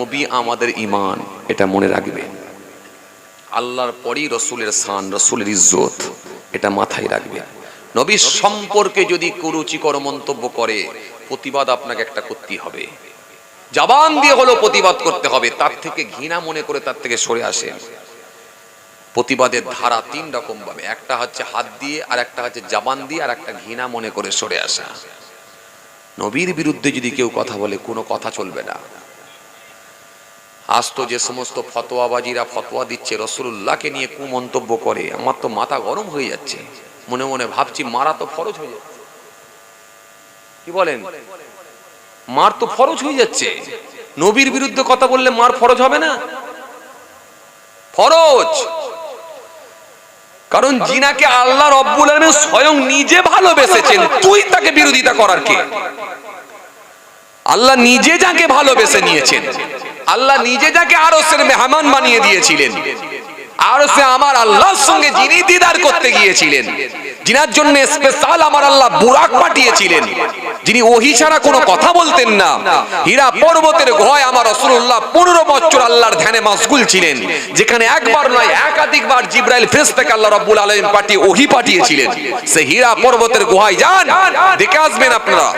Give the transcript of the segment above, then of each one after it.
নবী আমাদের ঈমান, এটা মনে রাখবেন। আল্লাহর পরই রসুলের শান, রসুলের ইজ্জত, এটা মাথায় রাখবেন। নবীর সম্পর্কে যদি কুরুচিকর মন্তব্য করে, প্রতিবাদ আপনাকে একটা করতে হবে, জবান দিয়ে হলো প্রতিবাদ করতে হবে। তার থেকে ঘৃণা মনে করে তার থেকে সরে আসেন। প্রতিবাদের ধারা তিন রকম ভাবে, একটা হচ্ছে হাত দিয়ে, আর একটা হচ্ছে জবান দিয়ে, আর একটা ঘৃণা মনে করে সরে আসা। নবীর বিরুদ্ধে যদি কেউ কথা বলে, কোনো কথা চলবে না। আজ তো যে সমস্ত ফতোয়াবাজিরা ফতোয়া দিচ্ছে, রাসূলুল্লাহকে নিয়ে কুমন্তব্য করে, আমার তো মাথা গরম হয়ে যাচ্ছে। মনে মনে ভাবছি মারা তো ফরজ হয়ে যাচ্ছে। কি বলেন? মার তো ফরজ হয়ে যাচ্ছে। নবীর বিরুদ্ধে কথা বললে মার ফরজ হবে না? ফরজ। কারণ জিনাকে আল্লাহ রব্বুল আলামিন স্বয়ং নিজে ভালোবেসেছেন, তুই তাকে বিরোধিতা করার কে? আল্লাহ নিজে যাকে ভালোবেসে নিয়েছেন, আল্লাহ নিজে যাকে আরশের মেহমান বানিয়ে দিয়েছিলেন, আরশে আমার আল্লাহর সঙ্গে যিনি দিদার করতে গিয়েছিলেন, যিনার জন্য স্পেশাল আমার আল্লাহ বুরাক পাঠিয়েছিলেন, যিনি ওহী ছাড়া কোনো কথা বলতেন না, হীরা পর্বতের গুহায় আমার রাসূলুল্লাহ 15 বছর আল্লাহর ধ্যানে মাশগুল ছিলেন, যেখানে একবার নয় একাধিকবার জিবরাইল ফেরেশতাকে আল্লাহ রাব্বুল আলামিন পাঠিয়ে ওহী পাঠিয়েছিলেন। সেই হীরা পর্বতের গুহায় যান, দেখে আসবেন আপনারা।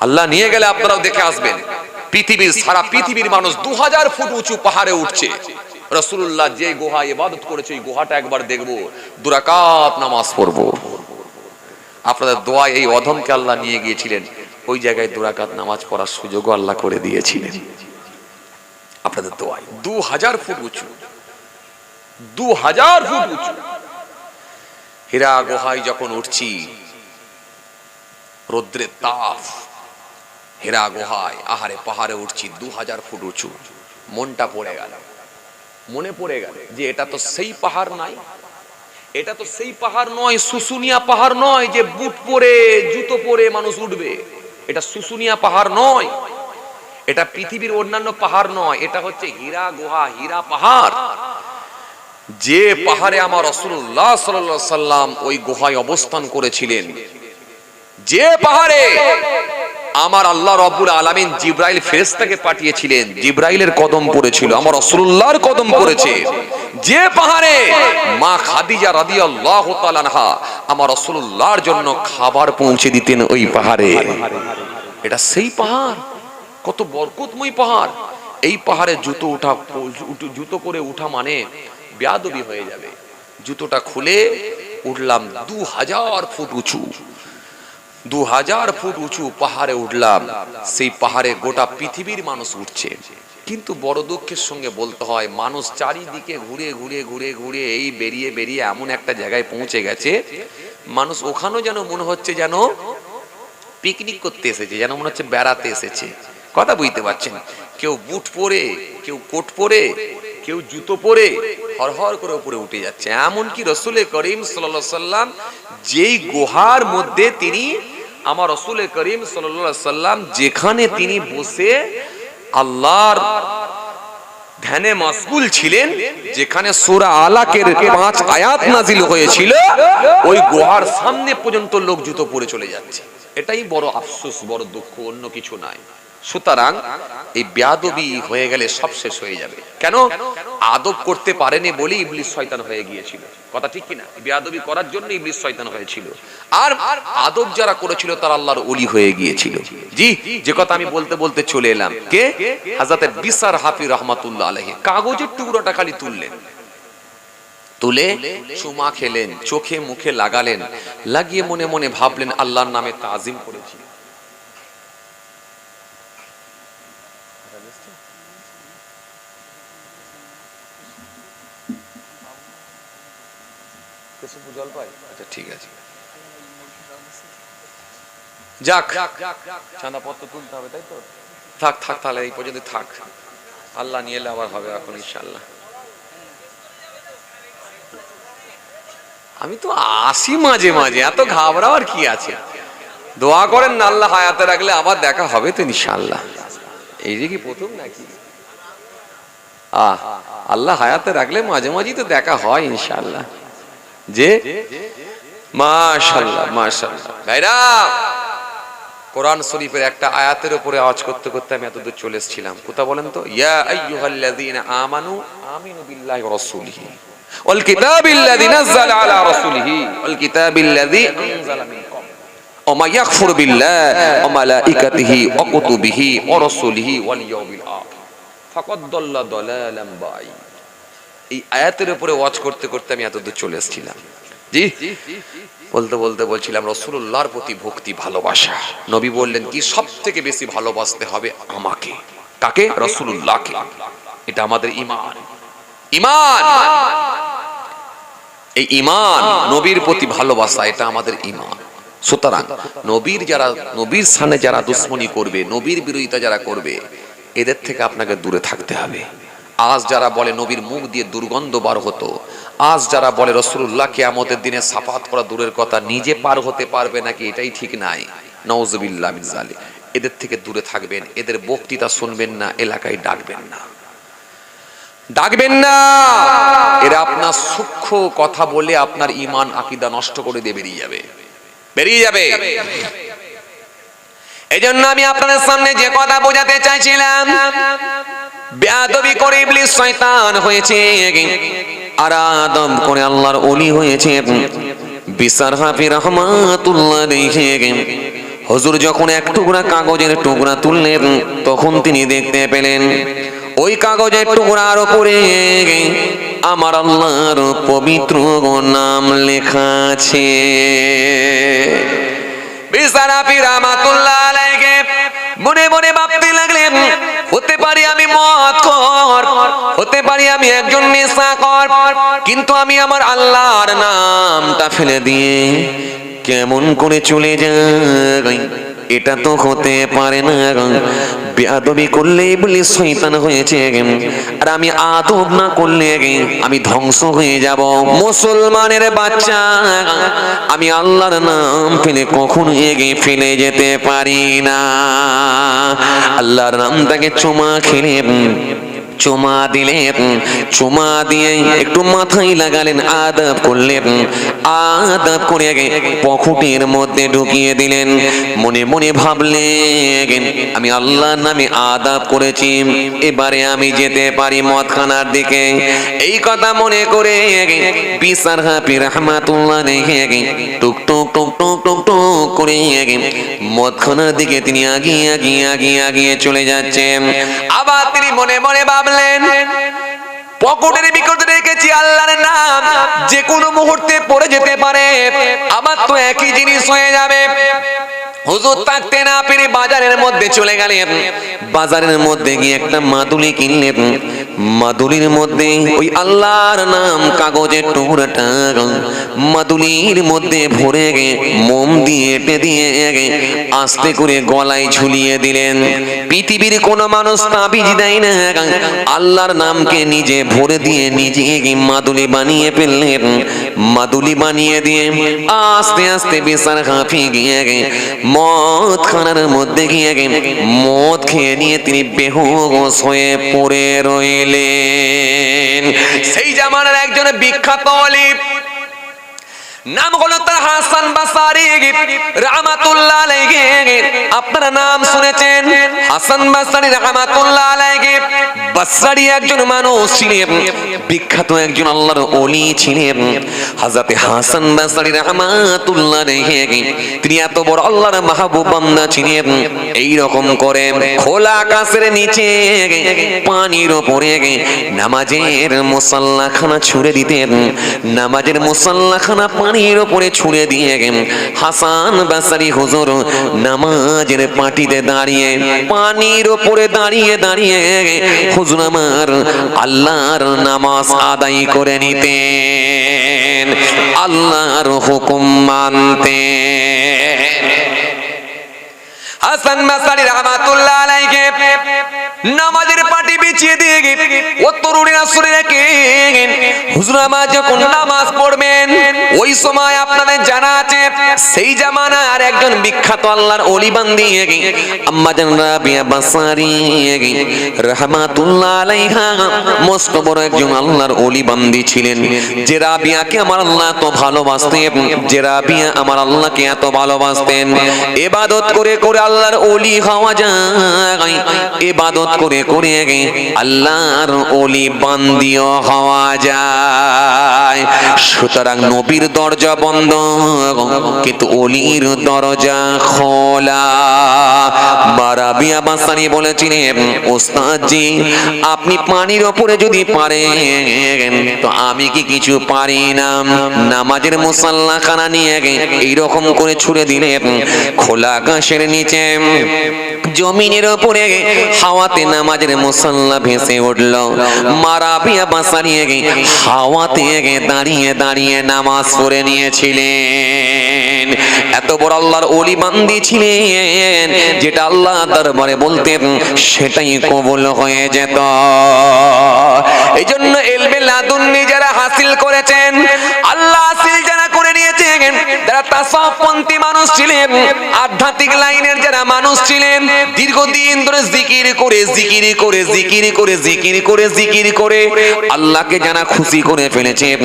আল্লাহ নিয়ে গেলে আপনারাও দেখে আসবেন। পৃথিবীর সারা পৃথিবীর মানুষ 2000 ফুট উঁচু পাহাড়ে উঠছে। রাসূলুল্লাহ যে গুহায় ইবাদত করেছে, ওই গুহাটা একবার দেখব, 2 রাকাত নামাজ পড়ব। আপনাদের দোয়ায় এই অধমকে আল্লাহ নিয়ে গিয়েছিলেন, ওই জায়গায় 2 রাকাত নামাজ পড়ার সুযোগও আল্লাহ করে দিয়েছিলেন। আপনাদের দোয়ায় 2000 ফুট উঁচু, 2000 ফুট উঁচু হীরা গুহায় যখন উঠছি, রৌদ্রের তাপ, হীরা গুহায় আহারে পাহাড়ে উঠছি, 2000 ফুট উঁচু। মনটা পড়ে গেল, মনে পড়ে গেল যে এটা তো সেই পাহাড় নাই, এটা তো সেই পাহাড় নয়, শুশুনিয়া পাহাড় নয় যে বুট পরে জুতো পরে মানুষ উঠবে। এটা শুশুনিয়া পাহাড় নয়, এটা পৃথিবীর অন্যান্য পাহাড় নয়, এটা হচ্ছে হীরা গুহা, হীরা পাহাড়। যে পাহাড়ে আমার রাসূলুল্লাহ সাল্লাল্লাহু আলাইহি সাল্লাম ওই গুহায় অবস্থান করেছিলেন, যে পাহাড়ে আমার আল্লাহ রাব্বুল আলামিন জিবরাইল ফেরেশতাকে পাঠিয়েছিলেন, জিবরাইলের কদম পড়েছিল, আমার রাসূলুল্লাহর কদম পড়েছে। যে পাহাড়ে মা খাদিজা রাদিয়াল্লাহু তাআলা আনহা আমার রাসূলুল্লাহর জন্য খাবার পৌঁছে দিতেন, ওই পাহাড়ে। এটা সেই পাহাড়, কত বরকতময় পাহাড়। এই পাহাড়ে জুতো করে উঠা মানে বেয়াদবি হয়ে যাবে। জুতোটা খুলে উঠলাম 2000 ফুট উঁচু, 2000 ফুট উঁচু পাহাড়ে উঠলাম। সেই পাহাড়ে গোটা পৃথিবীর মানুষ উঠছে, কিন্তু বড় দুঃখের সঙ্গে বলতে হয়, মানুষ চারিদিকে ঘুরে ঘুরে ঘুরে ঘুরে এই বেরিয়ে বেরিয়ে এমন একটা জায়গায় পৌঁছে গেছে, মানুষ ওখানেও যেন মনে হচ্ছে যেন পিকনিক করতে এসেছে, যেন মনে হচ্ছে বেড়াতে এসেছে। কথা বুঝতে পারছেন? কেউ বুট পরে, কেউ কোট পরে, কেউ জুতো পরে হরহর করে উপরে উঠে যাচ্ছে। এমনকি রাসূল করিম সাল্লাল্লাহু আলাইহি সাল্লাম যেই গুহার মধ্যে তিনি, আমার রাসূল করিম সাল্লাল্লাহু আলাইহি সাল্লাম যেখানে তিনি বসে আল্লাহর ধ্যানে মাশগুল ছিলেন, যেখানে সূরা আলাকের 5 আয়াত নাজিল হয়েছিল, ওই গুহার সামনে পর্যন্ত লোক জুতো পরে চলে যাচ্ছে। এটাই বড় আফসোস, বড় দুঃখ, অন্য কিছু নাই। সুতরাং এই বেয়াদবি হয়ে গেলে সব শেষ হয়ে যাবে। কেন? আদব করতে পারেনি বলে ইবলিস শয়তান হয়ে গিয়েছিল। কথা ঠিক কিনা? বেয়াদবি করার জন্য ইবলিস শয়তান হয়েছিল, আর আদব যারা করেছিল তারা আল্লাহর ওলি হয়ে গিয়েছিল। জি, যে কথা আমি বলতে বলতে চলে এলাম, কে? হযরত বিসার হাফি রাহমাতুল্লাহ আলাইহি কাগজের টুকরোটা খালি তুললেন, তুলে চুমা খেলেন, চোখে মুখে লাগালেন, লাগিয়ে মনে মনে ভাবলেন আল্লাহর নামে তাজিম করেছি। আচ্ছা ঠিক আছে, যাক, চাঁদাপত্র তুলতে হবে, তাই তো? থাক থাক, তাহলে এই পর্যন্ত থাক, আল্লাহ নিয়ে এলে আবার হবে এখন ইনশাআল্লাহ। আমি তো আসি মাঝে মাঝে, এত ঘাবড়াবার কি আছে? দোয়া করেন না, আল্লাহ হায়াতে রাখলে আবার দেখা হবে তো ইনশাআল্লাহ। এই যে কি প্রথম নাকি? আল্লাহ হায়াতে রাখলে মাঝে মাঝেই তো দেখা হয় ইনশাআল্লাহ। যে মাশাআল্লাহ মাশাআল্লাহ। ভাইরা কোরআন শরীফের একটা আয়াতের উপরে আওয়াজ করতে করতে আমি এতদূর চলে এসেছিলাম। কোথা বলেন তো? ইয়া আইয়ুহাল্লাযীনা আমানু আমিনু বিল্লাহি ওয়া রাসূলিহি ওয়াল কিতাবিল্লাযী নাযালা আলা রাসূলিহি ওয়াল কিতাবিল্লাযী আনজালা মিন ক্বাবল ওয়া মা ইয়াকফুর বিল্লাহি ওয়া মালাইকাতিহি ওয়া কুতুবিহি ওয়া রাসূলিহি ওয়াল ইয়াউমিল আখির ফাকাদ দাল্লা দালালাম বাঈদ। এই আয়াতের উপরে ওয়াজ করতে করতে আমি এতদূর চলে এসেছিলাম। জি, বলতে বলতে বলছিলাম রাসূলুল্লাহর প্রতি ভক্তি, ভালোবাসা। নবী বললেন কি? সবথেকে বেশি ভালোবাসতে হবে আমাকে। কাকে? রাসূলুল্লাহকে। এটা আমাদের ঈমান। ঈমান, এই ঈমান, নবীর প্রতি ভালোবাসা, এটা আমাদের ঈমান। সুতরাং নবীর সামনে যারা দুশমনী করবে, নবীর বিরোধিতা যারা করবে, এদের থেকে আপনাকে দূরে থাকতে হবে। আজ যারা বলে নবীর মুখ দিয়ে দুর্গন্ধ বার হতো, আজ যারা বলে রাসূলুল্লাহ কিয়ামতের দিনে সাফাত করা দূরের কথা, নিজে পার হতে পারবে নাকি এটাই ঠিক নাই, নাউযুবিল্লাহ মিন যালিক, এদের থেকে দূরে থাকবেন। এদের বক্তৃতা শুনবেন না, এলাকায় ডাকবেন না, ডাকবেন না। এরা আপনার সূক্ষ্ম কথা বলে আপনার ঈমান আকীদা নষ্ট করে দিয়ে বেরিয়ে যাবে, বেরিয়ে যাবে। এজন্য আমি আপনাদের সামনে যে কথা বোঝাতে চাইছিলাম, বেয়াদবি করে ইবলিস শয়তান হয়েছে, আর আদম করে আল্লাহর ওলি হয়েছে। বিসার হাফি রহমাতুল্লাহ আলাইহি হুজুর যখন এক টুকরা কাগজের টুকরা তুললেন, তখন তিনি দেখতে পেলেন ওই কাগজের টুকরার উপরে আমার আল্লাহর পবিত্র নাম লেখা আছে। বিসার হাফি রহমাতুল্লাহ আলাইহি মনে মনে ভাবতে লাগলেন, হতে পারি আমি মদখোর, হতে পারি আমি একজন নেশাখোর, কিন্তু আমি আমার আল্লাহর নামটা ফেলে দিয়ে কেমন করে চলে যাই? এটা তো হতে পারে না। বেয়াদবি করলে ইবলিস শয়তান হয়েছে, আর আমি আদব না করলে আমি ধ্বংস হয়ে যাব। মুসলমানের বাচ্চা, আমি আল্লাহর নাম ফেলে কখনো এগিয়ে ফেলে যেতে পারি না। আল্লাহর নামটাকে চুমা খেলে, চুমা দিলেন, চুমা দিয়ে একটু মাথায় লাগালেন, আদব করলেন, আদব করে পকেটের মধ্যে ঢুকিয়ে দিলেন। মনে মনে ভাবলেন, আমি আল্লাহর নামে আদব করেছি, এবারে আমি যেতে পারি মদখানার দিকে। এই কথা মনে করে বিসার হাফি রাহমাতুল্লাহ আলাইহি টুক টুক টুক টুক টুক টুক করে মদখানার দিকে তিনি আগিয়ে চলে যাচ্ছেন। আবার তিনি মনে মনে ভাবলেন, পকেটের ভিতরে রেখেছি আল্লাহর নাম, যে কোনো মুহূর্তে পড়ে যেতে পারে, আমার তো একই জিনিস হয়ে যাবে। হুজুর থাকতে না পেরে বাজারের মধ্যে চলে গেলেন। বাজারের মধ্যে গিয়ে একটা মাদুলি কিনলেন। মাদুলির মধ্যে ওই আল্লাহর নাম কাগজের টুকরাটা মাদুলির মধ্যে ভরে মোম দিয়ে এঁটে দিয়ে আস্তে করে গলায় ঝুলিয়ে দিলেন। পৃথিবীর কোন মানুষ তাবিজ দেয় না, আল্লাহর নামকে নিজে ভরে দিয়ে নিজে মাদুলি বানিয়ে ফেললেন। মাদুলি বানিয়ে দিয়ে আস্তে আস্তে বিসার হাফি গিয়ে মদ খানার মধ্যে গিয়ে মদ খেয়ে নিয়ে তিনি বেহুশ হয়ে পড়ে রইলেন। সেই জামানার একজন বিখ্যাত আলিম, নাম হলো তার হাসান বাসারি রাহমাতুল্লাহ আলাইহি। আপনারা নাম শুনেছেন হাসান বাসারি রাহমাতুল্লাহ আলাইহি। বাসারি একজন মানুষ ছিলেন, বিখ্যাত একজন আল্লাহর ওলি ছিলেন হযরত হাসান বাসারি রাহমাতুল্লাহ আলাইহি। তিনি এত বড় আল্লাহর মাহবুব বান্দা ছিলেন। এই রকম করে খোলা আকাশের নিচে পানির উপরে নামাজের মুসাল্লাখানা ছুঁড়ে দিতেন। নামাজের মুসাল্লাখানা পানির উপরে ছুঁড়ে দিয়ে হাসান বাসারি হুজুর নামাজের পাটিতে দাঁড়িয়ে পানির উপরে দাঁড়িয়ে দাঁড়িয়ে হুজুর আমার আল্লাহর নামাজ আদায় করে নিতেন, আল্লাহর হুকুম মানতেন। হাসান বাসারি রাহমাতুল্লাহ আলাইহি নামাজের পাটি বিছিয়ে দিয়ে ও তরুণীরা শুনে রাখেন, হুজুর আমার যখন নামাজ পড়বেন ওই সময় আপনাদের জানা আছে সেই জামানার একজন বিখ্যাত আল্লাহর ওলি বান্দি আম্মা জান রাবিয়া বাসারি রাহমাতুল্লাহ আলাইহা মস্ত বড় একজন আল্লাহর ওলি বান্দি ছিলেন, যে রাবিয়াকে আমার আল্লাহ তো ভালোবাসতেন, যে রাবিয়া আমার আল্লাহকে এত ভালোবাসতেন। ইবাদত করে করে আল্লাহর ওলি হওয়া যায়, ইবাদত করে করে আল্লাহর ওলি বান্দিও হওয়া যায়। সুতরাং নবীর দরজা বন্ধ কিন্তু ওলির দরজা খোলা। রাবিয়া বাসারি বলেছিলেন, ওস্তাদজি আপনি পানির ওপরে যদি পারেন তো আমি কি কিছু পারি না? নামাজের মুসাল্লাখানা নিয়ে এইরকম করে ছুড়ে দিলেন, খোলা আকাশের নিচে জমিনের উপরে হাওয়াতে নামাজের মুসাল্লা ভেসে উঠল। রাবিয়া বাসারি হাওয়াতে দাঁড়িয়ে দাঁড়িয়ে নামাজ পড়ে নিয়েছিলেন। এত বড় আল্লাহর ওলি বান্দি ছিলেন, যেটা আল্লাহ দরবারে বলতেন সেটাই কবুল হয়ে যেত। এই জন্য ইলমে লাদুন্নি যারা হাসিল করেছেন, আল্লাহ হাসিল যারা করে নিয়েছেন, যারা তাসাউফপন্থী মানুষ ছিলেন, আধ্যাত্মিক লাইনের যারা মানুষ ছিলেন, দীর্ঘদিন ধরে জিকির করে জিকির করে জিকির করে জিকির করে জিকির করে আল্লাহকে যারা খুশি করে ফেলেছেন,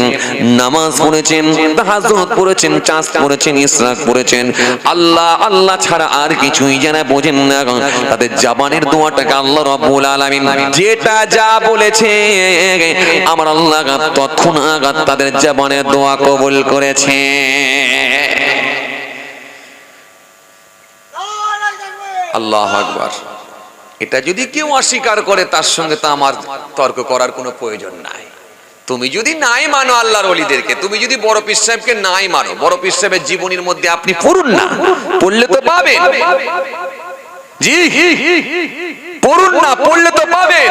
নামাজ পড়েছেন, তাহাজ্জুদ পড়েছেন, চাঁদ পড়েছেন, ইসরাক পড়েছেন, আল্লাহ আল্লাহ ছাড়া আর কিছুই যারা বোঝেন না, তাদের জবানের দোয়াটাকে আল্লাহ রাব্বুল আলামিন যেটা যা বলেছে আমার আল্লাহ তৎক্ষণাৎ তাদের জবানের দোয়া কবুল করেছে। আল্লাহু আকবার। এটা যদি কেউ অস্বীকার করে তার সঙ্গে তো আমার তর্ক করার কোনো প্রয়োজন নাই। তুমি যদি নাই মানো আল্লাহর ওলিদেরকে, তুমি যদি বড় পীর সাহেবকে নাই মানো, বড় পীর সাহেবের জীবনীর মধ্যে আপনি পড়ুন না, পড়লে তো পাবেন। জি পড়ুন না, পড়লে তো পাবেন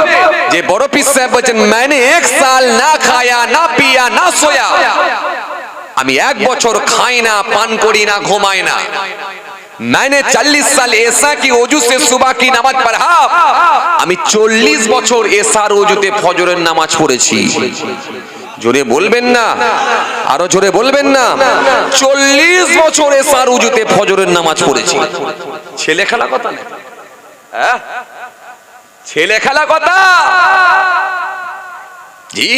যে বড় পীর সাহেব বলেছেন, मैंने एक साल ना खाया ना पिया ना सोया, আমি এক বছর খাই না, পান করি না, ঘুমাই না। मैंने 40 साल ऐसा की वजू से सुबह की नमाज पढ़ा, আমি 40 বছর এসার ওজুতে ফজরের নামাজ পড়েছি। জোরে বলবেন না, আরো জোরে বলবেন না। 40 বছর এসার ওজুতে ফজরের নামাজ পড়েছি। ছেলে খেলা কথা না, ছেলে খেলা কথা। জি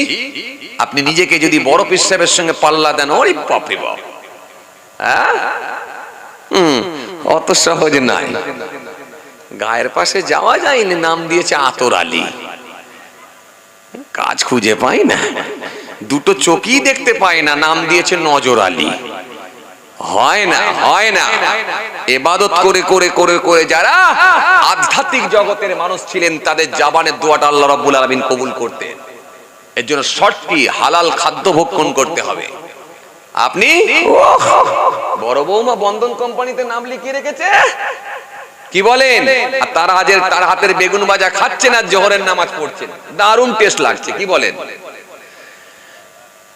আপনি নিজেকে যদি বড় পীর সাহেবের সঙ্গে পাল্লা দেন, ওরে বাপ রে বাপ, অত সহজ নাই। গায়ের পাশে যাওয়া যায়নি, নাম দিয়েছে আতর আলী, কাজ খুঁজে পাই না, দুটো চোখই দেখতে পাই না, নাম দিয়েছে নজর আলী। হয় না, হয় না। ইবাদত করে করে করে করে যারা আধ্যাত্মিক জগতের মানুষ ছিলেন, তাদের জবানের দোয়াটা আল্লাহ রাব্বুল আলামিন কবুল করতেন। এর জন্য শর্তটি হালাল খাদ্য ভক্ষণ করতে হবে। আপনি বড় বৌমা বন্ধন কোম্পানিতে নাম লিখিয়ে রেখেছে, কি বলেন, আর তার হাতের বেগুন ভাজা খাচ্ছেন আর জোহরের নামাজ পড়ছেন, দারুণ টেস্ট লাগছে, কি বলেন?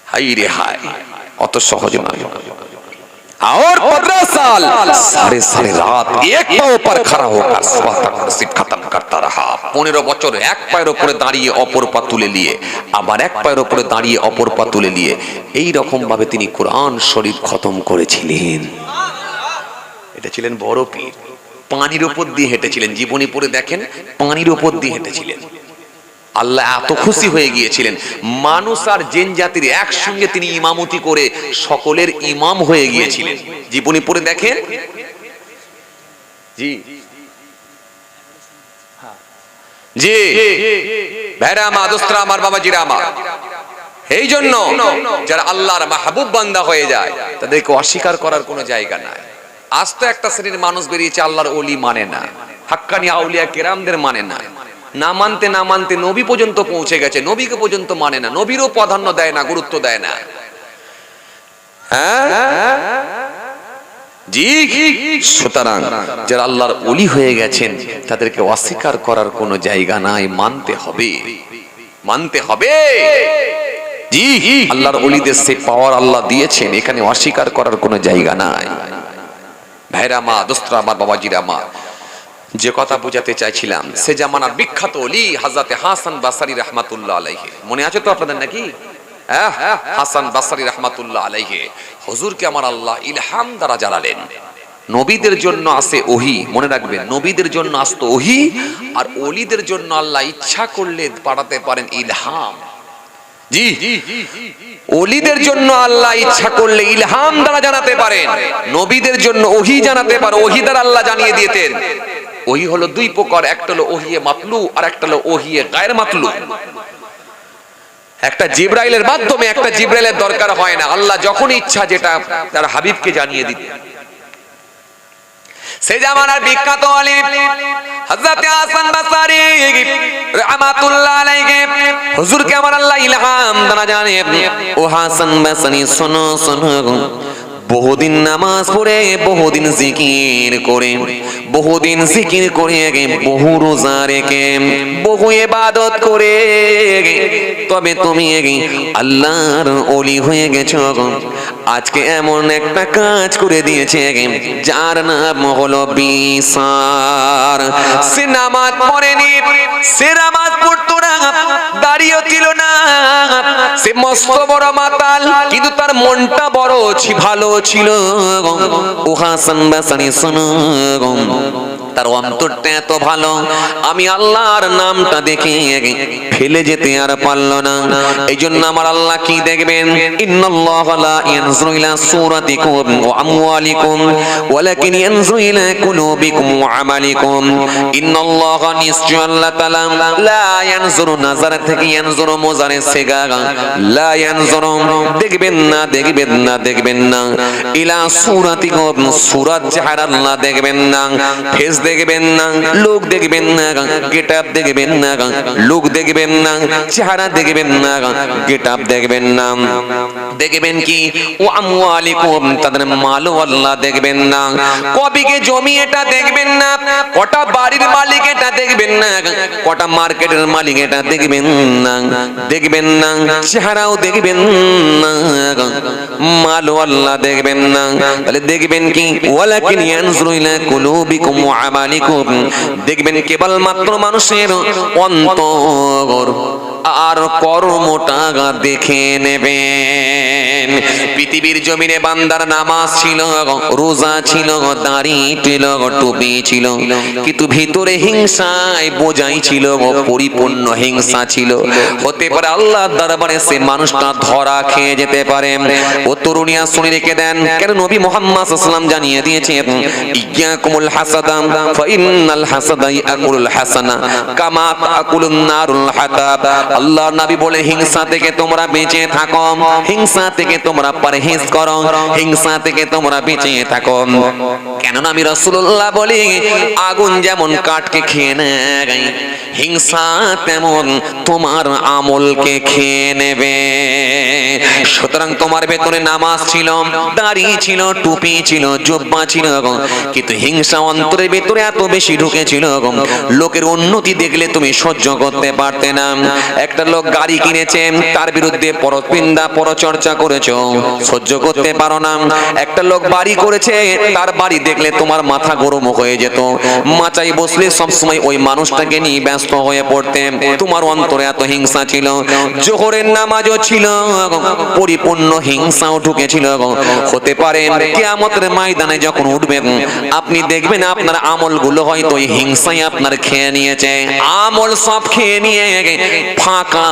হাই রে হাই, অত সহজ নয়। और 15 साल सारे सारे रात एक पांव पर खड़ा होकर सुबह तक नसीब खत्म करता रहा। 15 বছর এক পায়ের উপরে দাঁড়িয়ে অপর পা তুলে নিয়ে, আবার এক পায়ের উপরে দাঁড়িয়ে অপর পা তুলে নিয়ে এই রকম ভাবে তিনি কোরআন শরীফ খতম করেছিলেন। এটা ছিলেন বড় পীর। পানির উপর দিয়ে হেঁটেছিলেন, জীবনী পড়ে দেখেন, পানির উপর দিয়ে হেঁটেছিলেন। আল্লাহ এত খুশি হয়ে গিয়েছিলেন, মানুষ আর জিন জাতির একসঙ্গে তিনি ইমামতি করে সকলের ইমাম হয়ে গিয়েছিলেন। জীবনী পড়ে দেখেন। জি জি ভাইরা মা, দোস্তরা আমার, বাবাজিরা আমার, এই জন্য যারা আল্লাহর মাহবুব বান্দা হয়ে যায় তাদেরকে অস্বীকার করার কোনো জায়গা নাই। আজ তো একটা শ্রেণীর মানুষ বেরিয়েছে আল্লাহর ওলি মানে না, হাক্কানি আউলিয়া কেরামদের মানে না, না মানতে না মানতে নবী পর্যন্ত পৌঁছে গেছে, নবীকে পর্যন্ত মানে না, নবীরও প্রাধান্য দেয় না, গুরুত্ব দেয় না। জি সুতরাং যারা আল্লাহর ওলি হয়ে গেছেন তাদেরকে অস্বীকার করার কোনো জায়গা নাই, মানতে হবে, মানতে হবে। জি আল্লাহর ওলিদের সেই পাওয়ার আল্লাহ দিয়েছেন, এখানে অস্বীকার করার কোনো জায়গা নাই। ভাইরা মা, দোস্তরা আমার, বাবাজিরা মা, যে কথা বুঝাতে চাইছিলাম, সে জামানার বিখ্যাত ওলি হযরত হাসান বসরি রাহমাতুল্লাহ আলাইহি, মনে আছে তো আপনাদের নাকি? হাসান বসরি রাহমাতুল্লাহ আলাইহি, হুজুরকে আমার আল্লাহ ইলহাম দ্বারা জানালেন। নবীদের জন্য আসে ওহী, মনে রাখবেন, নবীদের জন্য আসতো ওহী, আর ওলিদের জন্য আল্লাহ ইচ্ছা করলে পাঠাতে পারেন ইলহাম। জি, ওলিদের জন্য আল্লাহ ইচ্ছা করলে ইলহাম দ্বারা জানাতে পারেন, নবীদের জন্য ওহী জানাতে পারে, ওহী দ্বারা আল্লাহ জানিয়ে দিতেন। ওহী হলো দুই প্রকার, একটা হলো ওহিয়ে মাতলু আর একটা হলো ওহিয়ে গায়র মাতলু। একটা জিবরাইলের মাধ্যমে, একটা জিবরাইলের দরকার হয় না, আল্লাহ যখন ইচ্ছা যেটা তার হাবিবকে জানিয়ে দিতেন। সে জামানার বিখ্যাত আলিম হযরত হাসান বসরি রাহমাতুল্লাহ আলাইহি, হুজুরকে আমার আল্লাহ ইলহাম দ্বারা জানিয়ে, ও হাসান বসরি শোনো শোনো, বহুদিন নামাজ পড়ে, বহুদিন জিকির করে, বহুদিন জিকির করে, বহু রোজা রেখে, বহু ইবাদত করে, তবে তুমি আল্লাহর ওলি হয়ে গেছো। আজকে এমন একটা কাজ করে দিয়েছে যার নাম হলো বিচার। সে নামাজ পড়েনি, সে নামাজ পড়তো না, দাঁড়িয়েও ছিল না, সে মস্ত বড় মাতাল, কিন্তু তার মনটা বড় ভালো ছিল। ও হাসান বসরি শোনো, তার অন্তরটা এত ভালো, আমি আল্লাহর নামটা দেখে ফেলে যেতে আর পারলো না। এই জন্য আমার আল্লাহ কি দেখবেন, ইন্নাল্লাহা লা ইয়ানজুরু ইলা সূরাতিকুম ওয়া আমওয়ালিকুম ওয়ালাকিন ইয়ানজুরু ইলা কুলুবিকুম ওয়া আমালিকুম। ইন্নাল্লাহা নিশ্চয় আল্লাহ তাআলা লা ইয়ানজুরু, নাজার থেকে ইয়ানজুরু মুজারে সেগা, লা ইয়ানজুরু দেখবেন না, দেখবেন না, দেখবেন না, ইলা সূরাতিকুম সূরাত চেহারা আল্লাহ দেখবেন না, ফেস দেখবেন না, লোক দেখবেন না, গেটআপ দেখবেন না, লোক দেখবেন না, চেহারা দেখবেন না, গেটআপ দেখবেন না, দেখবেন কি ও আমওয়ালিকুম, তাদের মালও আল্লাহ দেখবেন না, কবিকে জমি এটা দেখবেন না, কটা বাড়ির মালিক এটা দেখবেন না, কটা মার্কেটের মালিক এটা দেখবেন না, দেখবেন না, চেহারাও দেখবেন না, মালও আল্লাহ দেখবেন না। তাহলে দেখবেন কি ওয়ালাকিন ইয়ানজুরু ইলা কুলুবিকুম ওয়া আমালিকুম, দেখবেন কেবলমাত্র মানুষের অন্তর আর কর্মটা দেখে নেবেন। পৃথিবীর জমিনে বান্দার নামাজ ছিল, রোজা ছিল, দাড়ি ছিল, টুপি ছিল, কিন্তু ভিতরে হিংসায় বোঝাই ছিল, পরিপূর্ণ হিংসা ছিল। হতে পারে আল্লাহর দরবারে সে মানুষটা ধরা খেয়ে যেতে পারে। ও তরুণিয়া শুনে রেখে দেন, কেন নবী মুহাম্মদ সাল্লাল্লাহু আলাইহি ওয়াসাল্লাম জানিয়ে দিয়েছেন, ইয়াকুমুল হাসাদা ফাইন্নাল হাসাদা ইয়াকুলুল হাসানা কামা তাকুলুন নারুল হাতাব। আল্লাহর নবী বলে, হিংসা থেকে তোমরা বেঁচে থাকো, হিংসা থেকে তোমরা পরহেজ করো, হিংসা থেকে তোমরা বেঁচে থাকো। কেননা আমি রাসূলুল্লাহ বলি, আগুন যেমন কাঠকে খেয়ে নেয়, হিংসা তেমন তোমার আমলকে খেয়ে নেবে। সুতরাং তোমার ভেতরে নামাজ ছিল, দাড়ি ছিল, টুপি ছিল, জুব্বা ছিল, কিন্তু হিংসা অন্তরের ভেতরে এত বেশি ঢুকেছিল, লোকের উন্নতি দেখলে তুমি সহ্য করতে পারতে না। একটা লোক গাড়ি কিনেছে, তার বিরুদ্ধে পরনিন্দা পরচর্চা করেছো, সহ্য করতে পারো না। একটা লোক বাড়ি করেছে, তার বাড়ি দেখলে তোমার মাথা গরম হয়ে যেত, মাচাই বসলে সবসময় ওই মানুষটাকে নিয়ে ব্যস্ত হয়ে পড়তে, তোমার অন্তরে এত হিংসা ছিল। জোহরের নামাজও ছিল, পরিপূর্ণ হিংসাও ঢুকেছিল। হতে পারে কিয়ামতের ময়দানে যখন উঠবেন, আপনি দেখবেন আপনার আমলগুলো হয়তো ওই হিংসাই আপনার খেয়ে নিয়েছে, আমল সব খেয়ে নিয়ে ফাঁকা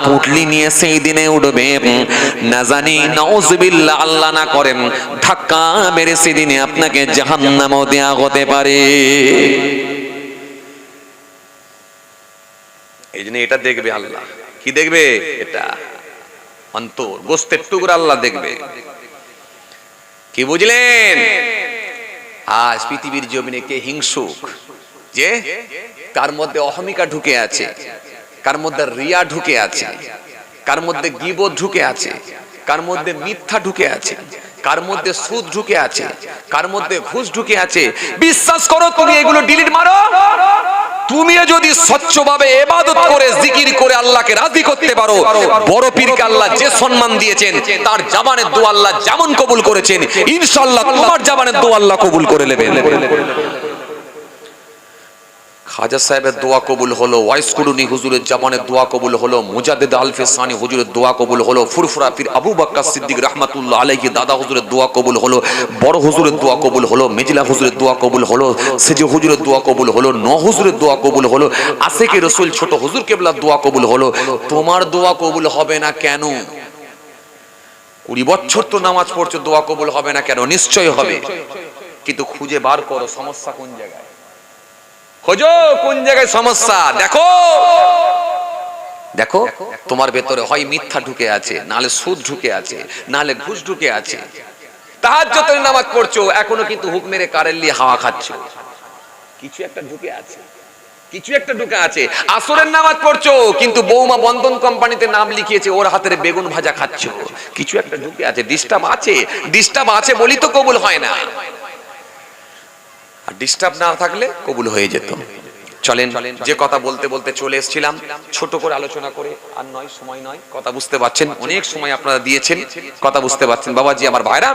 পুটলি নিয়ে সেই দিনে উঠবে। না জানি নাউজুবিল্লাহ, আল্লাহ না করেন, ধাক্কা মেরে সেদিনে আপনাকে জাহান্নামে দেয়া হতে পারে। এই জন্য এটা দেখবে আল্লাহ, কি দেখবে? এটা অন্তর, গোস্তের টুকরা আল্লাহ দেখবে। কি বুঝলেন? আজ পৃথিবীর জমিনে কে হিংসুক, যে কার মধ্যে অহমিকা ঢুকে আছে, কার মধ্যে রিয়া ঢুকে আছে, কার মধ্যে গীবত ঢুকে আছে, কার মধ্যে মিথ্যা ঢুকে আছে, কার মধ্যে সুদ ঢুকে আছে, কার মধ্যে ঘুষ ঢুকে আছে। বিশ্বাস করো, তুমি এগুলো ডিলিট মারো, তুমিও যদি স্বচ্ছভাবে ইবাদত করে জিকির করে আল্লাহকে রাজি করতে পারো, বড় পীরকে আল্লাহ যে সম্মান দিয়েছেন, তার জাবানের দোয়া আল্লাহ যেমন কবুল করেছেন, ইনশাআল্লাহ তোমার জাবানের দোয়া আল্লাহ কবুল করে নেবেন। খাজা সাহেবের দোয়া কবুল হলো, ওয়াইস কুরুনি হুজুরের জামানের দোয়া কবুল হলো, মুজাদ্দিদ আলফে সানি হুজুরের দোয়া কবুল হলো, ফুরফুরা পীর আবু বকর সিদ্দিক রাহমাতুল্লাহ আলাইহি দাদা হুজুরের দোয়া কবুল হলো, বড় হুজুরের দোয়া কবুল হলো, মেজলা হুজুরের দোয়া কবুল হলো, সেজে হুজুরের দোয়া কবুল হলো, ন হুজুরের দোয়া কবুল হলো, আশিকে রাসূল ছোট হুজুর কেবলার দোয়া কবুল হলো। তোমার দোয়া কবুল হবে না কেন? 20 বছর তো নামাজ পড়ছো, দোয়া কবুল হবে না কেন? নিশ্চয় হবে, কিন্তু খুঁজে বার করো সমস্যা কোন জায়গায়। খোঁজো কোন জায়গায় সমস্যা। দেখো দেখো তোমার ভেতরে হয় মিথ্যা ঢুকে আছে, নালে সুদ ঢুকে আছে, নালে ঘুষ ঢুকে আছে। তাহাজ্জুদের নামাজ পড়ছো, এখনো কিন্তু হুক মেরে কারেল্লি হাওয়া খাচ্ছো, কিছু একটা ঢুকে আছে, কিছু একটা ঢুকে আছে। আসরের নামাজ পড়ছো, কিন্তু বৌমা বন্ধন কোম্পানিতে নাম লিখিয়েছে, ওর হাতের বেগুন ভাজা খাচ্ছো, কিছু একটা ঢুকে আছে, ডিস্টার্ব আছে। ডিস্টার্ব আছে বলি তো কবুল হয় না, আর ডিস্টার্ব না থাকলে কবুল হয়ে যেত। চলেন, যে কথা বলতে বলতে চলে এসেছিলাম, ছোট করে আলোচনা করে, আর নয় সময় নয়, কথা বুঝতে পারছেন, অনেক সময় আপনারা দিয়েছেন, কথা বুঝতে পারছেন। বাবাজি আমার ভাইরা,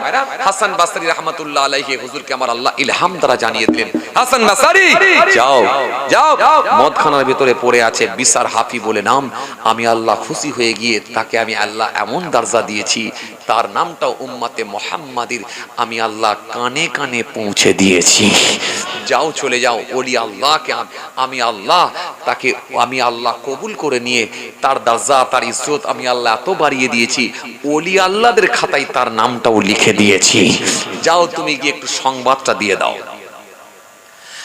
হাসান বাসরি রাহমাতুল্লাহ আলাইহি হুজুরকে আমার আল্লাহ ইলহাম দ্বারা জানিয়ে দিলেন, হাসান বাসরি যাও যাও, মদখানার ভিতরে পড়ে আছে বিসার হাফি বলে নাম, আমি আল্লাহ খুশি হয়ে গিয়ে তাকে আমি আল্লাহ এমন দরজা দিয়েছি, তার নামটা উম্মতে মুহাম্মাদির আমি আল্লাহ কানে কানে পৌঁছে দিয়েছি। যাও চলে যাও, ওলি আল্লাহকে আমি আল্লাহ তাকে আমি আল্লাহ কবুল করে নিয়ে তার দরজা তার ইজ্জত আমি আল্লাহ এত বাড়িয়ে দিয়েছি, ওলি আল্লাহদের খাতায় তার নামটাও লিখে দিয়েছি। যাও তুমি গিয়ে একটু সংবাদটা দিয়ে দাও।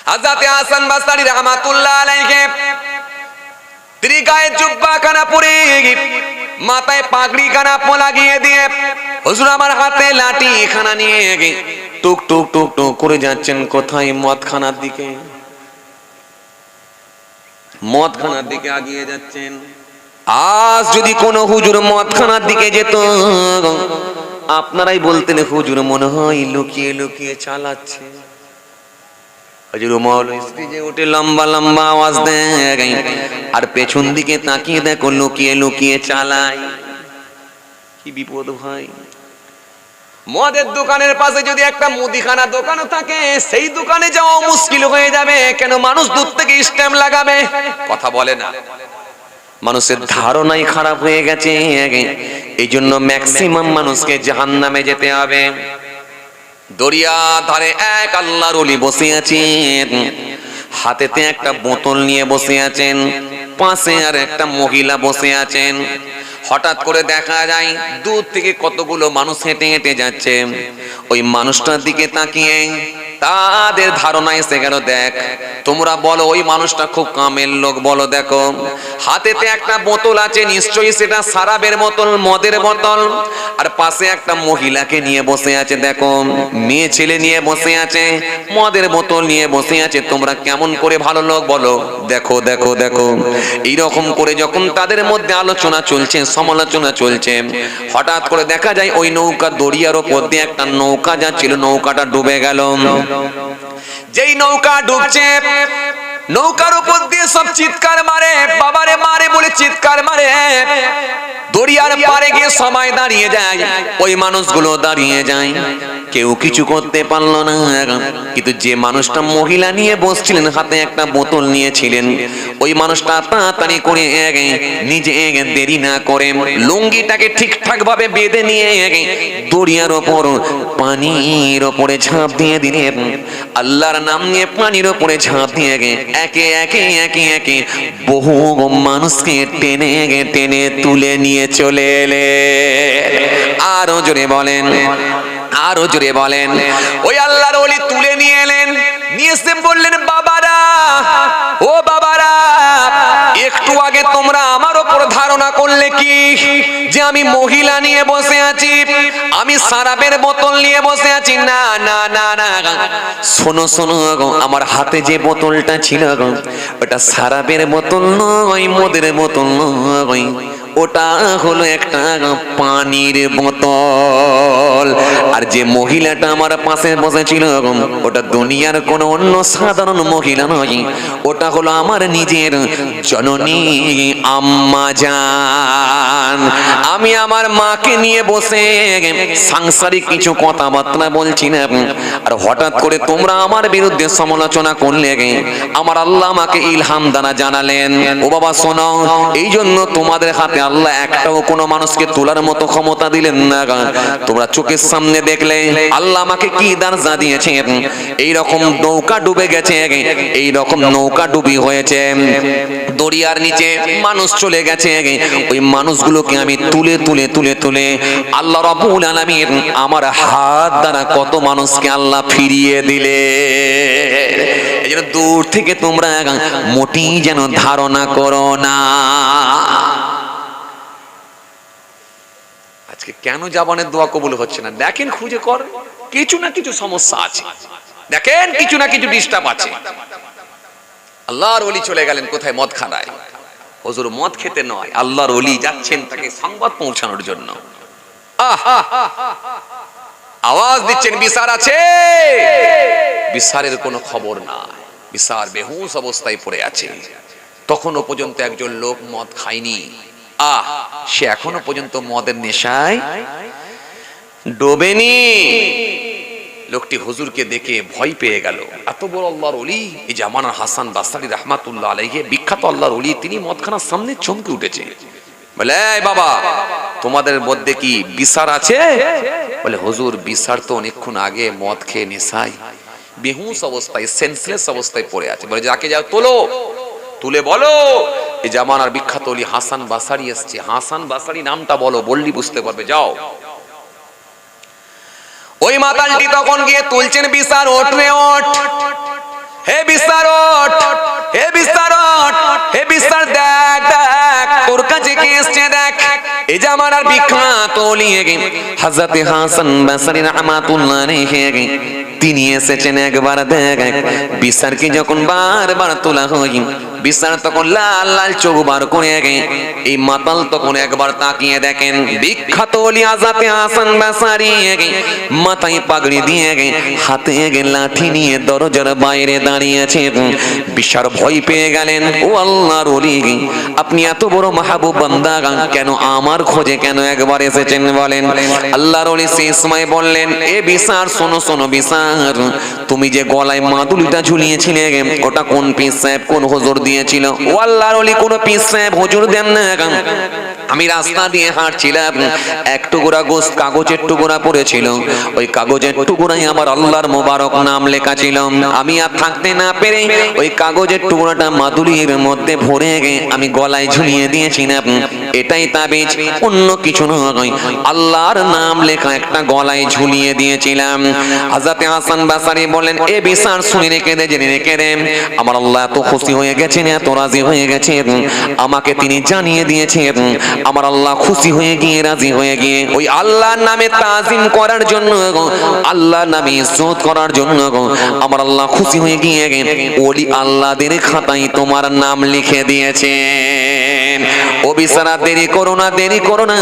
হযরত হাসান বাসরি রাহমাতুল্লাহ আলাইহি তিনি গায়ে জুব্বা খানা পরে, মাথায় পাগড়ি খানা লাগিয়ে দিয়ে, হুজুর আমার হাতে লাঠি খানা নিয়ে টুক টুক টুক টুক করে যাচ্ছেন কোথায়? মদখানার দিকে, মদখানার দিকে আগিয়ে যাচ্ছেন। আজ যদি কোন হুজুর মদখানার দিকে যেত, আপনারাই বলতেন হুজুর মনে হয় লুকিয়ে লুকিয়ে চালাচ্ছে। হুজুর মৌলভী স্টেজে উঠে লম্বা লম্বা আওয়াজ দেয়, আর পেছন দিকে তাকিয়ে দেখো লুকিয়ে লুকিয়ে চালায়। কি বিপদ ভাই! মদের দোকানের পাশে যদি একটা মুদিখানা দোকান থাকে, সেই দোকানে যাওয়া মুশকিল হয়ে যাবে। কেন? মানুষ দূর থেকে স্ট্যাম্প লাগাবে, কথা বলে না। মানুষের ধারণাই খারাপ হয়ে গেছে, এই জন্য ম্যাক্সিমাম মানুষকে জাহান্নামে যেতে হবে। দরিয়া ধারে এক আল্লাহর ওলি বসে আছেন, হাতেতে একটা বোতল নিয়ে বসে আছেন, পাশে আর একটা মহিলা বসে আছেন। হঠাৎ করে দেখা যায় দূর থেকে কতগুলো মানুষ হেঁটে হেঁটে যাচ্ছে। ওই মানুষটার দিকে তাকিয়ে তাদের ধারণা এসে গেল, দেখ তোমরা বলো ওই মানুষটা খুব কামের লোক, বলো দেখো হাতেতে একটা বোতল আছে, নিশ্চয়ই সেটা শরাবের বোতল, মদের বোতল, আর পাশে একটা মহিলাকে নিয়ে বসে আছে, দেখো মেয়ে ছেলে নিয়ে বসে আছে, মদের বোতল নিয়ে বসে আছে, তোমরা কেমন করে ভালো লোক বলো? দেখো দেখো দেখো। এইরকম করে যখন তাদের মধ্যে আলোচনা চলছে, সমালোচনা চলছে, হঠাৎ করে দেখা যায় ওই নৌকা দরিয়ার ওপর দিয়ে একটা নৌকা যাচ্ছিল, নৌকাটা ডুবে গেল। যেই নৌকা ডুবছে, নৌকার উপর দিয়ে সব চিৎকার মারে, বাবারে মারে বলে চিৎকার মারে। দরিয়ার পারে গিয়ে সবাই দাঁড়িয়ে যায়, ওই মানুষগুলো দাঁড়িয়ে যায়, কেউ কিছু করতে পারলো না। কিন্তু যে মানুষটা মহিলা নিয়ে বসছিলেন, হাতে একটা বোতল নিয়েছিলেন, ওই মানুষটা তাড়াতাড়ি করে নিজে দেরি না করে লুঙ্গিটাকে ঠিকঠাক ভাবে বেঁধে নিয়ে দরিয়ার ওপর পানির ওপরে ঝাঁপ দিয়ে দিলেন। আল্লাহর নাম নিয়ে পানির ওপরে ঝাঁপ দিয়ে একে একে একে একে বহু মানুষকে টেনে টেনে তুলে নিয়ে চলে এলে। আরো জোরে বলেন, আরো জোরে বলেন। ওই আল্লাহর ওলি তুলে নিয়ে এলেন, নিয়ে এসে বললেন, বাবারা ও বাবারা, একটু আগে তোমরা আমার উপর ধারণা করলে কি যে আমি মহিলা নিয়ে বসে আছি, আমি শরাবের বোতল নিয়ে বসে আছি? না না না না, শোনো শোনো, আমার হাতে যে বোতলটা ছিল ওটা শরাবের বোতল নয়, মদের বোতল নয়, ওটা হলো একটা পানির বোতল। আর যে মহিলাটা আমার পাশে বসেছিল ওটা দুনিয়ার কোনো অন্য সাধারণ মহিলা নয়, ওটা হলো আমার নিজের জননী আম্মা জান। আমি আমার মাকে নিয়ে বসে সাংসারিক কিছু কথাবার্তা বলছিলাম, আর হঠাৎ করে তোমরা আমার বিরুদ্ধে সমালোচনা করলে। আমার আল্লাহ আমাকে ইলহাম দ্বারা জানালেন, ও বাবা শোনো, এই জন্য তোমাদের হাতে আল্লাহ একটাও কোনো মানুষকে তোলার মতো ক্ষমতা দিলেন না। তোমরা চোখের সামনে দেখলে আল্লাহ আমাকে কি দরজা দিয়েছে। এই রকম নৌকা ডুবে গেছে, এই রকম নৌকা ডুবি হয়েছে, দরিয়ার নিচে মানুষ চলে গেছে। ওই মানুষগুলোকে আমি তুলে তুলে তুলে তুলে আল্লাহ রাব্বুল আলামিন আমার হাত দ্বারা কত মানুষকে আল্লাহ ফিরিয়ে দিলে। এই জন্য দূর থেকে তোমরা মোটেই যেন ধারণা করো না। আজকে কেন জাবানের দোয়া কবুল হচ্ছে না? দেখেন, খুঁজে কর, কিছু না কিছু সমস্যা আছে, দেখেন কিছু না কিছু ডিস্টার্ব আছে। আল্লাহর ওলি চলে গেলেন কোথায়? মদ খানায়। হুজুর মদ খেতে নয়, আল্লাহর ওলি যাচ্ছেন তাকে সংবাদ পৌঁছানোর জন্য। আওয়াজ দিচ্ছেন বিচার আছে, বিচারের কোনো খবর নাই, বিচার বেহুশ অবস্থায় পড়ে আছে। তখনও পর্যন্ত একজন লোক মদ খায়নি, সে এখনো পর্যন্ত মদের নেশায় ডোবেনি। লোকটি হুজুরকে দেখে ভয় পেয়ে গেল। এত বড় আল্লাহর ওলি, এই জামানার হাসান বাসরি রাহমাতুল্লাহ আলাইহি, বিখ্যাত আল্লাহর ওলি, তিনি মদখানার সামনে চমকে উঠেছে। বলে, এই বাবা, তোমাদের মধ্যে কি বিচার আছে? বলে, হুজুর বিচার তো অনেকক্ষণ আগে মদ খেয়ে নেশায় বেহুশ অবস্থায়, সেন্সলেস অবস্থায় পড়ে আছে। বলে, যাকে যাও তোলো, তুলে বলো এই জামানার বিখ্যাত ওলি হাসান বাসারি এসছে। হাসান বাসারি নামটা বলো, বললি বুঝতে পারবে, যাও। ওই মাতালটি তখন গিয়ে তুলছেন বিচার, ওঠ রে ওঠ, হে বিচার ওঠ, হে বিচার ওঠ, হে বিচার, দেখ দেখ তোর কাছে কে এসছে, দেখ। এই জামানার বিখ্যাত ওলি হযরত হাসান বাসারি রাহমাতুল্লাহ আলাইহি, তিনি এসেছেন একবার। দেখ বিচারকে যখন বারবার তোলা হয়, বিচার তখন লাল লাল চোখ বার করে, এই মাতাল তখন একবার তাকিয়ে দেখেন বিখ্যাত ওলি হযরত হাসান বাসারি মাথায় পাগড়ি দিয়ে হাতে লাঠি নিয়ে দরজার বাইরে দাঁড়িয়েছে। বিচার ভয় পেয়ে গেলেন, ও আল্লাহর ওলি, আপনি এত বড় মাহবুব বান্দা, কেন আমার খোঁজে কেন একবার এসেছেন বলেন? আল্লাহর ওলি সেই সময় বললেন, এ বিচার শোনো শোনো বিচার, তুমি যে গলায় মাদুলিটা ঝুলিয়েছিলে ওটা কোন পীর সাহেব, কোন হুজুর দিয়েছিল? ও আল্লাহর ওলি, কোন পীর সাহেব হুজুর দেন না। আমি রাস্তা দিয়ে হাঁটছিলাম, এক টুকরা গোস্ত কাগজের টুকরা পড়েছিল, ওই কাগজের টুকরায় আমার আল্লাহর মোবারক নাম লেখা ছিল। আমি আর থাকতে না পেরে ওই কাগজের টুকরাটা মাদুলির মধ্যে ভরে আমি গলায় ঝুলিয়ে দিয়েছিলাম। এটাই তাবিজ, অন্য কিছু নয়, আল্লাহর নাম লেখা একটা গলায় ঝুলিয়ে দিয়েছিলাম। হযরত হাসান বাসারি বলেন, এ বিচার শুনে রেখে দে, জেনে রেখে দে, আমার আল্লাহ এত খুশি হয়ে গেছেন, এত রাজি হয়ে গেছেন, আমাকে তিনি জানিয়ে দিয়েছেন। আমার আল্লাহ খুশি হয়ে গিয়ে, রাজি হয়ে গিয়ে ওই আল্লাহর নামে তাজিম করার জন্য, আল্লাহর নামে ইজ্জত করার জন্য আমার আল্লাহ খুশি হয়ে গিয়ে ওলি আল্লাহদের খাতায় তোমার নাম লিখে দিয়েছেন। ও বিচারা, দেরি করো না, দেরি করো না,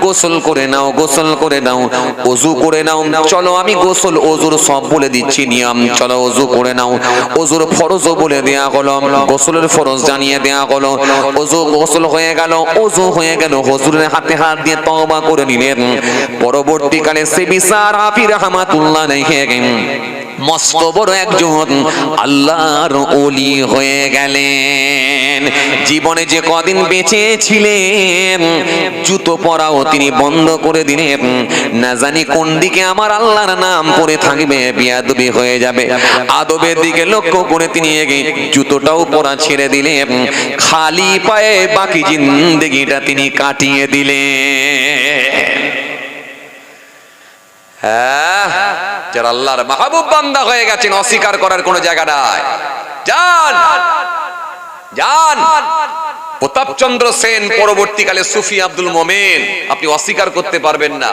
গোসল করে নাও, গোসল করে নাও, ওযু করে নাও। চলো আমি গোসল ওযুর সব বলে দিচ্ছি নিয়ম, চলো ওযু করে নাও। ওযুর ফরজও বলে দেয়া হলো, গোসলের ফরজ জানিয়ে দেয়া হলো। ওযু গোসল হয়ে গেল, ওযু হয়ে গেল, হুজুরের হাতে হাত দিয়ে তওবা করে নিলেন। পরবর্তীকালে সে বিচার হাফি রাহমাতুল্লাহ আলাইহি মস্ত বড় একজন আল্লাহর ওলি হয়ে গেলেন। জীবনে যে কদিন বেঁচে ছিলেন জুতো পরাও তিনি বন্ধ করে দিলেন। না জানি কোন দিকে আমার আল্লাহর নাম পড়ে থাকবে, বিয়াদবি হয়ে যাবে, আদবের দিকে লক্ষ্য করে তিনি জুতোটাও পরা ছেড়ে দিলেন। খালি পায়ে বাকি জিন্দেগিটা তিনি কাটিয়ে দিলেন। যারা আল্লাহর মাহবুব বান্দা হয়ে গেছেন, অস্বীকার করার কোনো জায়গা নাই। যান যান, প্রতাপচন্দ্র সেন পরবর্তীকালে সুফি আব্দুল মোমেন, আপনি অস্বীকার করতে পারবেন না,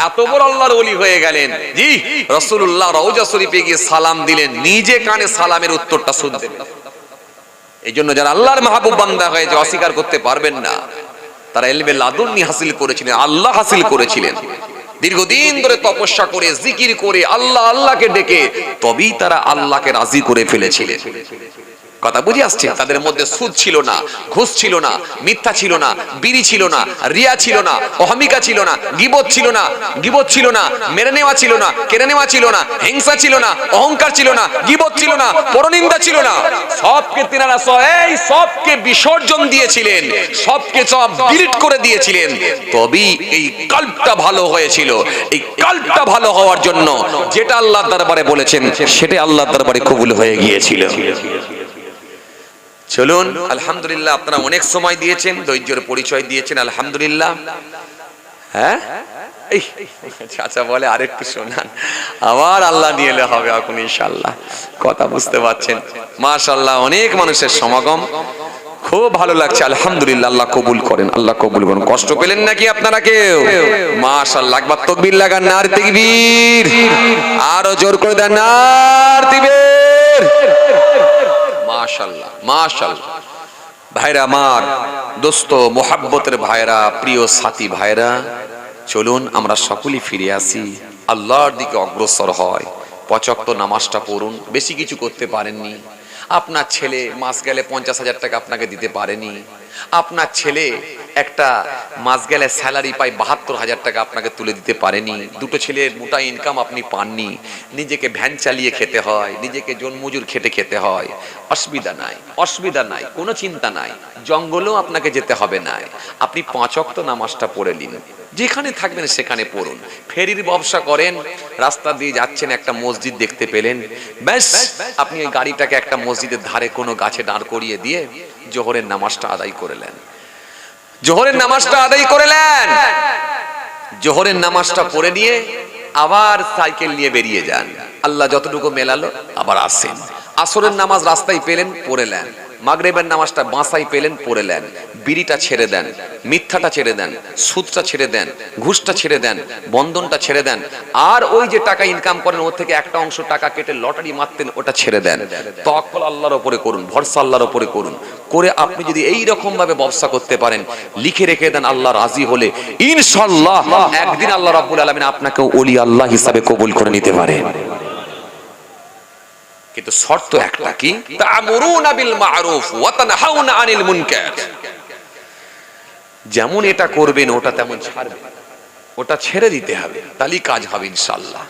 এত বড় আল্লাহর ওলি হয়ে গেলেন। জি, রাসূলুল্লাহ রওজা শরীফে গিয়ে সালাম দিলেন, নিজে কানে সালামের উত্তরটা শুনতেন। এই জন্য যারা আল্লাহর মাহবুব বান্দা হয়েছে অস্বীকার করতে পারবেন না। তারা ইলমে লাদুন্নি হাসিল করেছিলেন, আল্লাহ হাসিল করেছিলেন। দীর্ঘদিন ধরে তপস্যা করে জিকির করে আল্লাহকে ডেকে তবেই তারা আল্লাহকে রাজি করে ফেলেছিলেন। কথা বুঝে আসছে? তাদের মধ্যে সুদ ছিল না, ঘুষ ছিল না, মিথ্যা ছিল না, বিড়ি ছিল না, রিয়া ছিল না, অহমিকা ছিল না, গীবত ছিল না, মেরে নেওয়া ছিল না, কেড়ে নেওয়া ছিল না, হিংসা ছিল না, অহংকার ছিল না, গীবত ছিল না, পরনিন্দা ছিল না। সবকে তিনারা সবকে বিসর্জন দিয়েছিলেন, সবকে সব ডিলিট করে দিয়েছিলেন। তবেই এই কল্পটা ভালো হয়েছিল। এই কল্পটা ভালো হওয়ার জন্য যেটা আল্লাহর দরবারে বলেছেন সেটা আল্লাহর দরবারে কবুল হয়ে গিয়েছিল। চলুন, আলহামদুলিল্লাহ, আপনারা অনেক সময় দিয়েছেন, ধৈর্যের পরিচয় দিয়েছেন, আলহামদুলিল্লাহ। হ্যাঁ, চাচা বলে আরেকটু শোনান, আবার আল্লাহ নিয়ে এলে হবে এখন ইনশাআল্লাহ। কথা বুঝতে পারছেন? মাশাআল্লাহ, অনেক মানুষের সমাগম, খুব ভালো লাগছে, আলহামদুলিল্লাহ। আল্লাহ কবুল করেন, আল্লাহ কবুল করেন। কষ্ট পেলেন নাকি আপনারা কেউ? মাশাআল্লাহ, একবার তাকবীর লাগান, নারে তাকবীর, আরো জোর করে দেন, নারে তাকবীর। মাশাআল্লাহ, মাশাআল্লাহ। ভাইরা আমার, দোস্ত, মোহাব্বতের ভাইরা, প্রিয় সাথী ভাইরা, চলুন আমরা সকলেই ফিরে আসি, আল্লাহর দিকে অগ্রসর হয়। ৫ ওয়াক্ত নামাজটা পড়ুন। বেশি কিছু করতে পারেননি, আপনার ছেলে মাস গেলে ৫০,০০০ টাকা আপনাকে দিতে পারেনি, আপনার ছেলে একটা মাস গেলে স্যালারি পায় ৭২,০০০ টাকা আপনাকে তুলে দিতে পারেনি, দুটো ছেলের মোটা ইনকাম আপনি পাননি, নিজেকে ভ্যান চালিয়ে খেতে হয়, নিজেকে জনমজুর খেটে খেতে হয়। অসুবিধা নাই, অসুবিধা নাই, কোনো চিন্তা নাই, জঙ্গলেও আপনাকে যেতে হবে না। আপনি ৫ ওয়াক্ত নামাজটা পড়ে নিন, যেখানে থাকবেন সেখানে পড়ুন। ফেরির ব্যবসা করেন, রাস্তা দিয়ে যাচ্ছেন, একটা মসজিদ দেখতে পেলেন, ব্যাস আপনি এই গাড়িটাকে একটা মসজিদের ধারে কোনো গাছে দাঁড় করিয়ে দিয়ে জোহরের নামাজটা আদায় করলেন। জোহরের নামাজটা আদায় করলেন, জোহরের নামাজটা পড়ে নিয়ে আবার সাইকেল নিয়ে বেরিয়ে যান। আল্লাহ যতটুকু মেলালো আবার আসেন। আসরের নামাজ রাস্তায় পেলেন, পড়লেন। মাগরিবের নামাজটা বাসায় পেলেন, পড়লেন। বিড়িটা ছেড়ে দেন, মিথ্যাটা ছেড়ে দেন, সুদটা ছেড়ে দেন, ঘুষটা ছেড়ে দেন, বন্ধনটা ছেড়ে দেন। আর ওই যে টাকা ইনকাম করেন ওর থেকে একটা অংশ টাকা কেটে লটারি মারতেন, ওটা ছেড়ে দেন। তাওয়াক্কুল আল্লাহর উপরে করুন, ভরসা আল্লাহর উপরে করুন। করে আপনি যদি এই রকম ভাবে ব্যবসা করতে পারেন, লিখে রেখে দেন, আল্লাহ রাজি হলে ইনশাআল্লাহ একদিন আল্লাহ রাব্বুল আলামিন আপনাকে ওলি আল্লাহ হিসাবে কবুল করে নিতে পারে। কিন্তু শর্ত একটা, কি? তা'মুরুনা বিল মা'রুফ ওয়া তানহাউনা আনিল মুনকার। যেমন এটা করবেন ওটা তেমন ছাড়বেন, ওটা ছেড়ে দিতে হবে, তাহলেই কাজ হবে ইনশাআল্লাহ।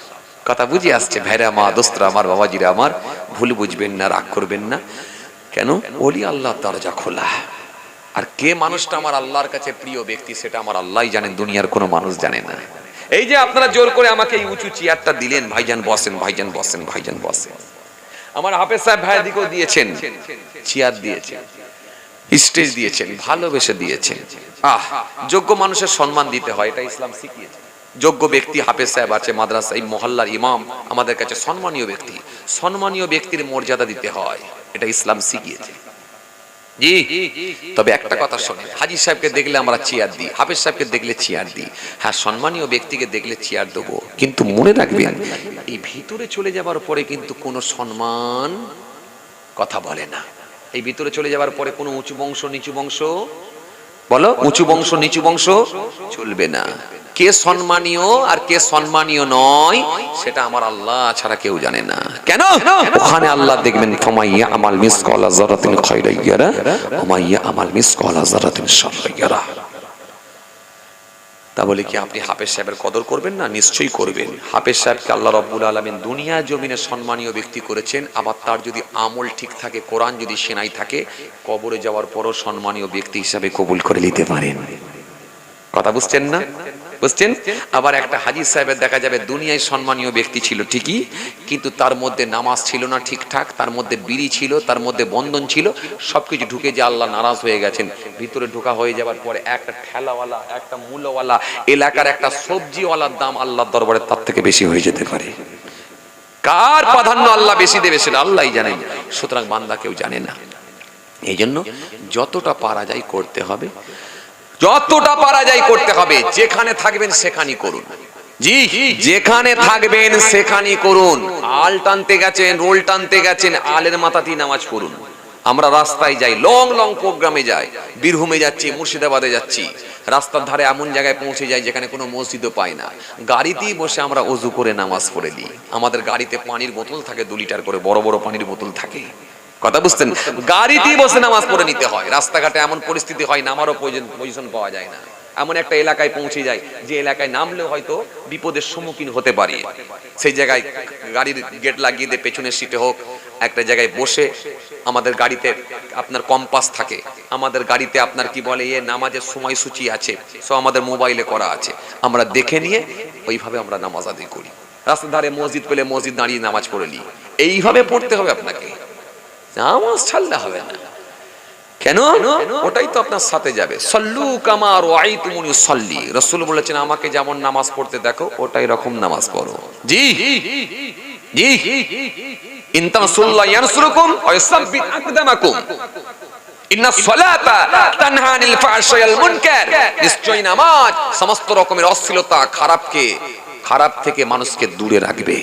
কথা বুঝে আসছে ভাইরা, মা, দোস্তরা আমার, বাবাজিরা আমার, ভুল বুঝবেন না, রাগ করবেন না। কেন? ওলি আল্লাহর দরজা খোলা। আর কে মানুষটা আমার আল্লাহর কাছে প্রিয় ব্যক্তি সেটা আমার আল্লাহই জানেন, দুনিয়ার কোনো মানুষ জানে না। এই যে আপনারা জোর করে আমাকে এই উঁচু চেয়ারটা দিলেন, ভাইজান বসেন, ভাইজান বসেন, ভাইজান বসেন। আমার হাফেজ সাহেব ভাইদিকেও দিয়েছেন, চেয়ার দিয়েছেন, স্টেজ দিয়েছেন, ভালোবেসে দিয়েছেন। যোগ্য মানুষের সম্মান দিতে হয়, এটা ইসলাম শিখিয়েছে। যোগ্য ব্যক্তি হাফেজ সাহেব আছে, মাদ্রাসা, এই মহল্লার ইমাম আমাদের কাছে সম্মানীয় ব্যক্তি, সম্মানীয় ব্যক্তির মর্যাদা দিতে হয়, এটা ইসলাম শিখিয়েছে। জি, তবে একটা কথা শোনেন, হাজী সাহেবকে দেখলে আমরা চেয়ার দিই, হাফেজ সাহেবকে দেখলে চেয়ার দিই, হ্যাঁ, সম্মানীয় ব্যক্তিকে দেখলে চেয়ার দেবো, কিন্তু মনে রাখবেন এই ভিতরে চলে যাবার পরে কিন্তু কোনো সম্মান কথা বলে না। এই ভিতরে চলে যাবার পরে কোনো উঁচু বংশ নিচু বংশ, বলো, উঁচু বংশ নিচু বংশ চলবে না। কে সম্মানীয় আর কে সম্মানীয় নয় সেটা আমার আল্লাহ ছাড়া কেউ জানে না। কেন? ওখানে আল্লাহ দেখবেন, ফামাইয়া আমাল মিসকালা যারাতিন খায়রান ইয়ারা ওয়া মাইয়া আমাল মিসকালা যারাতিন শাররান ইয়ারা। তা বলে কি আপনি হাফেজ সাহেবের কদর করবেন না? নিশ্চয়ই করবেন। হাফেজ সাহেবকে আল্লাহ রাব্বুল আলামিন দুনিয়া জমিনে সম্মানীয় ব্যক্তি করেছেন। আবার তার যদি আমল ঠিক থাকে, কোরআন যদি সেনাই থাকে, কবরে যাওয়ার পরও সম্মানীয় ব্যক্তি হিসাবে কবুল করে নিতে পারেন। কথা বুঝছেন না? বুঝছেন? আবার একটা হাজী সাহেবের দেখা যাবে দুনিয়ায় সম্মানীয় ব্যক্তি ছিল ঠিকই, কিন্তু তার মধ্যে নামাজ ছিল না ঠিকঠাক, তার মধ্যে বিড়ি ছিল, তার মধ্যে বন্ধন ছিল, সবকিছু ঢুকে যে আল্লাহ নারাজ হয়ে গেছেন। ভিতরে ঢোকা হয়ে যাবার পরে একটা ঠেলাওয়ালা, একটা মূলওয়ালা, এলাকার একটা সবজিওয়ালার দাম আল্লাহর দরবারে তার থেকে বেশি হয়ে যেতে পারে। কার প্রাধান্য আল্লাহ বেশি দেবে সেটা আল্লাহই জানেন, সুতরাং বান্দা কেউ জানে না। এই জন্য যতটা পারা যায় করতে হবে, যতটা পারা যায় করতে হবে। যেখানে থাকবেন সেখানেই করুন। জি, যেখানে থাকবেন সেখানেই করুন। আল টানতে গেছেন, রোল টানতে গেছেন, আলের মাথাতেই নামাজ পড়ুন। আমরা রাস্তায় যাই, লং লং প্রোগ্রামে যাই, বীরভূমে যাচ্ছি, মুর্শিদাবাদে যাচ্ছি, রাস্তার ধারে এমন জায়গায় পৌঁছে যাই যেখানে কোনো মসজিদও পাই না, গাড়িতেই বসে আমরা ওযু করে নামাজ পড়ে নিই। আমাদের গাড়িতে পানির বোতল থাকে 2 লিটার করে, বড় বড় পানির বোতল থাকে। কথা বুঝছেন? গাড়িতেই বসে নামাজ পড়ে নিতে হয়। রাস্তাঘাটে এমন পরিস্থিতি হয় নামারও পজিশন পাওয়া যায় না, এমন একটা এলাকায় পৌঁছে যায় যে এলাকায় নামলে হয়তো বিপদের সম্মুখীন হতে পারি, সেই জায়গায় গাড়ির গেট লাগিয়ে দিয়ে পেছনের সিটে হোক একটা জায়গায় বসে, আমাদের গাড়িতে আপনার কম্পাস থাকে, আমাদের গাড়িতে আপনার কি বলে নামাজের সময়সূচি আছে, সব আমাদের মোবাইলে করা আছে, আমরা দেখে নিয়ে ওইভাবে আমরা নামাজ আদায় করি। রাস্তার ধারে মসজিদ পেলে মসজিদ দাঁড়িয়ে নামাজ পড়ে নিই। এইভাবে পড়তে হবে আপনাকে, নামাজ ছাড়লে হবে না। কেন? ওটাই তো আপনার সাথে যাবে। সল্লু কামা রাআইতুমুনি উসাল্লি, রাসূল বলেছেন আমাকে যেমন নামাজ পড়তে দেখো ওটাই রকম নামাজ পড়ো। জি জি, ইন তানসুরুল্লাহ ইয়ানসুরকুম ওয়া ইউসাব্বিত আকদামাকুম, ইন্নাস সালাতা তানহা আনিল ফাহশাই ওয়াল মুনকার, নিশ্চয়ই নামাজ সমস্ত রকমের অশ্লীলতা খারাপ থেকে মানুষকে দূরে রাখবে।